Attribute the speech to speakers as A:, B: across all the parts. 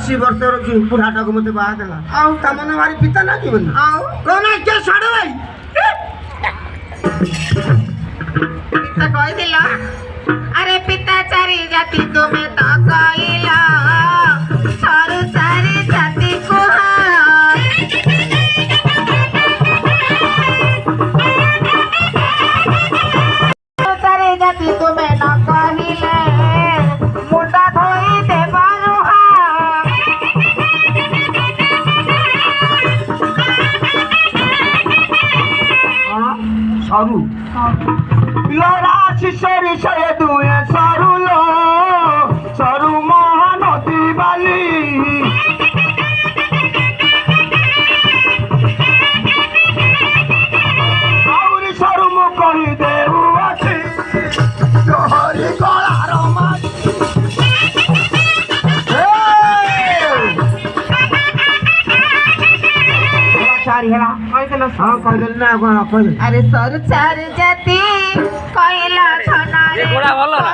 A: 80 ବର୍ଷର ବୁଢ଼ାଟାକୁ ମତେ ବାହା ଦେଲା ଆଉ ତା ମନ ଭାରି ପିତା ଲାଗିବନି ଆଉ କଣ କିଏ ଛାଡ଼ ଭାଇ
B: ପିତା କହିଥିଲ ଆରେ ପିତା ଚାରି ଜାତି ତୁମେ ତ କହିଲ ସରୁ ଚାରି ଜାତି କୁହ ଚାରି ଜାତି ତୁମେ ନ କହିଲେ ମୁଣ୍ଡ ଧୋଇ ଦେବ
A: সরু লড়াশি সরি সয়ে দুয়ে সরু লো সরু মহানদী বালি আউরি সরু মু কহি দেউ আছে তোহরি গলার মাঝি চারি হেলা কইদেলো হ্যাঁ কইদেল না কোন কইদেল
B: আরে সরু চারি জাতি কইলা ছনারে
C: গোড়া ভালো না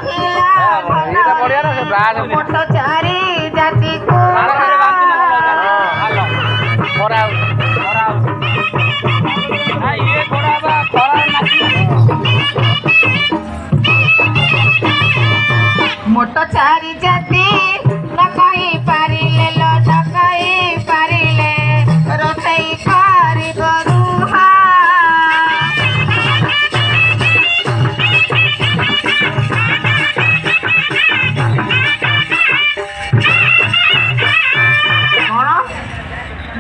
C: এটা বড়িয়া না সে ব্রাজ
B: মোট চারি জাতি কো
C: আরে বাঁচি না ভালো পড়া পড়া আই এ গোড়া বা পড়া নাকি
B: মোট চারি জাতি নকই পারিলে লো নকই পারিলে রসেই করিব রুহা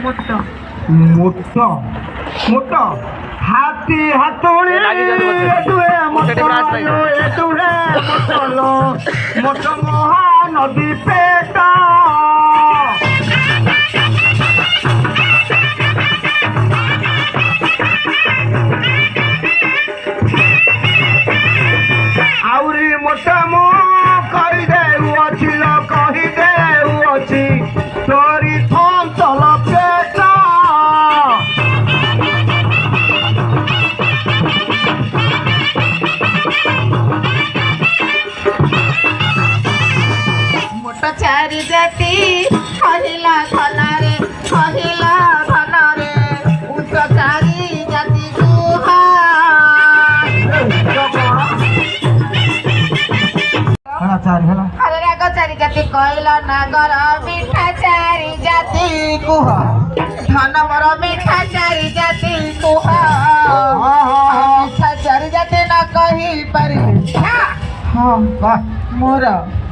B: মোট
A: মোট মোট হাতি হাতুড়ি এটুয়ে মটলো এটুয়ে মটলো মোট মহানদী পেট আউরি মোট মো কহি দেউ অছি লো কহি দেউ অছি তোরি অঞ্চল পেট
B: মোট চারি জাতি কহিলা ধনারে কহিলা ধনারে উচ্চ চারি জাতি গুহা
A: চারি হেলা
B: আরে রাগ চারি জাতি কহিলা নাগর মিঠা চারি জাতি
A: কুহ
B: ধন মর মিঠা চারি জাতি কুহ মিঠা চারি জাতি না কহি পারি
A: হ্যাঁ বাহ
B: মোর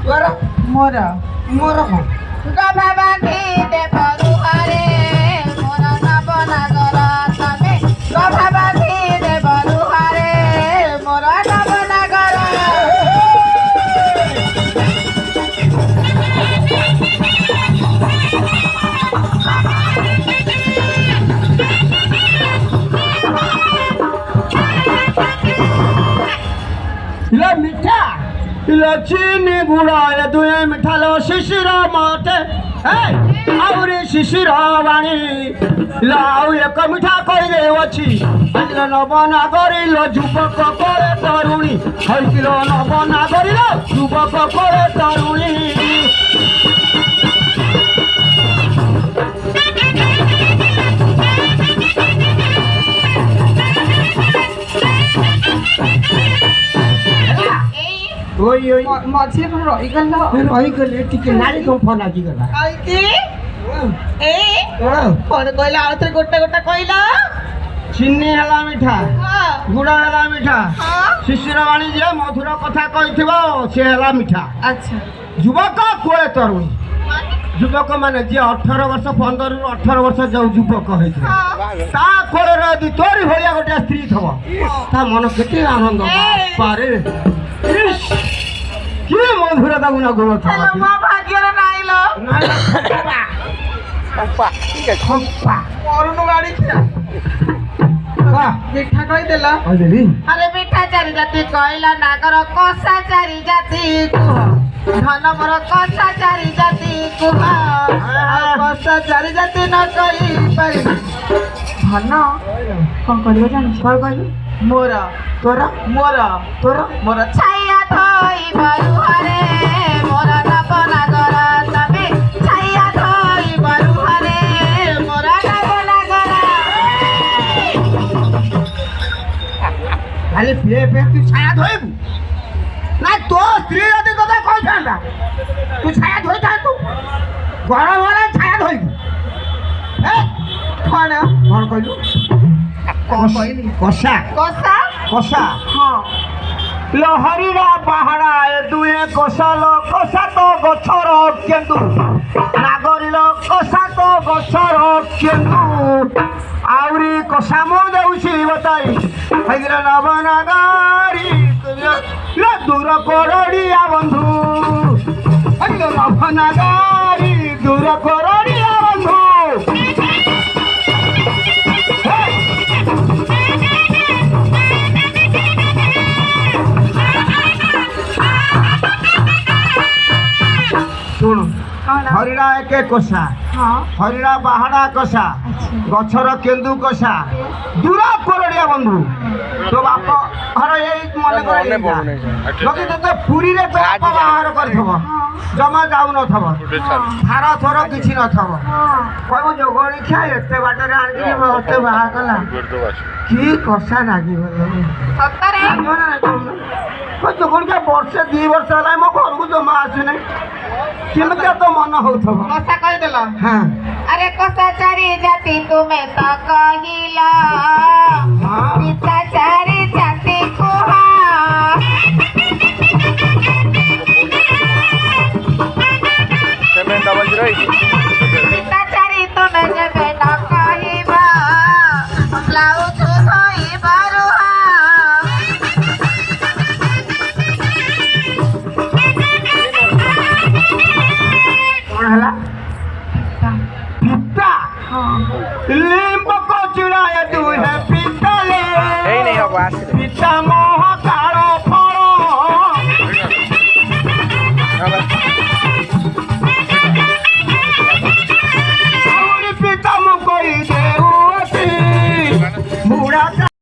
A: তোর
B: মোর
A: মোর
B: গভা বাঁধি দেব রুহারে মোর নব নাগর তবে গভা বাঁধি দেব রুহারে মোর নব নাগর
A: লো মিঠা লো চিনি গুড় এ দুয়ে মিঠা লো শিশির মতে আউরি শিশির বাণী লাউ এক মিঠা কইলে অছি আইল নব নাগরী লো যুবক করে তরুণী হইছিল নব নাগরী লো যুবক করে তরুণী ওই ওই
B: মঝিরে কোন
A: রহিগলে টিকে নারী কম ফোন আজি গলা
B: আইকি এই কোন কইলা আউতরে গোটা গোটা কইলা
A: চিনি হেলা মিঠা
B: হ্যাঁ
A: গুড় হেলা মিঠা
B: হ্যাঁ
A: শিশির বাণী যে মধুর কথা কইথিব সে হেলা মিঠা
B: আচ্ছা
A: যুবক কোয়ে তরুণী যুবক মানে যে 18 ବର୍ଷ 15 ରୁ 18 ବର୍ଷ যাও যুবক হয়েছে তা কোଳରେ যদি তোরি ভଳିଆ গোটে স্ত্রী থব তা মন কেতে আনন্দ পারে কি মধুরতা গুণা গুণ
B: হ্যালো মা ভাগ্যরে নাইলো
C: পম্পা ঠিক আছে
A: খম্পা
B: মরুনু গাড়ি মিঠা কইদেল আরে মিঠা চারি জাতি কইলা নাগর কষা চারি জাতি কুহ ধন মর কষা চারি জাতি কুহ কষা চারি জাতি ন কই পারি ধন কଣ କରିବ ଜାଣିଛୁ କଣ କହିଲୁ ମୋର ତୋର ମୋର ତୋର ମୋର ଛାଇଆ ଧୋଇ ବରୁହରେ ମୋର ନବ ନାଗର ତମେ ଛାଇଆ ଧୋଇ
A: ଖାଲି ପିଏ ପିଏ ତୁ ଛାୟା ଧୋଇବୁ ନା ତୋ ସ୍ତ୍ରୀ ଯଦି କଥା କହିଥାନ୍ତା ତୁ ଛାୟା ଧୋଇଥାନ୍ତୁ ଗରମ ହେଲେ ଛାୟା ଧୋଇବୁ
B: କଣ
A: କଣ କହିଲୁ
B: କଣ କହିଲି
A: କଷା
B: କଷା
A: କଷା
B: ହଁ
A: ଲହରୀରା ପାହାଡ଼ା ଏ ଦୁହେଁ କଷାଲ କଷା ତ ଗଛର କେନ୍ଦୁ ନାଗରିଲ କଷା ତ ଗଛର କେନ୍ଦୁ ଆହୁରି କଷା ମୁଁ ଦେଉଛି ବତାଇ ହେଇଗଲେ ନବନାଗାରୀ ଦୂର କରଡ଼ିଆ ବନ୍ଧୁ ହେଇଗଲେ ନବନାଗାରୀ ଦୂର କରଡ଼ିଆ ବନ୍ଧୁ ଶୁଣୁ ହରିଡ଼ା ଏକେ କଷା
B: ହଁ
A: ହରିଡ଼ା ବାହାଡ଼ା କଷା ଗଛର କେନ୍ଦୁ କଷା ଦୂର କରଡ଼ିଆ ବନ୍ଧୁ ତୋ ବାପ ଘର ଏଇ ମନେ କରି ଯଦି ତୋତେ ପୁରୀରେ ତୋ ବାପ ବାହାଘର କରିଥିବ ଜମା ଯାଉନଥିବ ଧାର ଥର କିଛି ନଥିବ କହିବ ଯୋଗଣୀ ଖିଆ ଏତେ ବାଟରେ ଆଣିକି ମତେ ବାହା କଲା କି କଷା ଲାଗିବ
B: ସତରେ
A: ଯୋଗଣିକା ବର୍ଷେ 2 ବର୍ଷ ହେଲା ମୋ ଘରକୁ ଜମା ଆସୁନାହିଁ କେମିତି ତ ମନ ହଉଥିବ
B: କଷା କହିଦେଲ
A: ହଁ
B: ଆରେ କଷା ଚାରି ଜାତି ତୁମେ ତ କହିଲ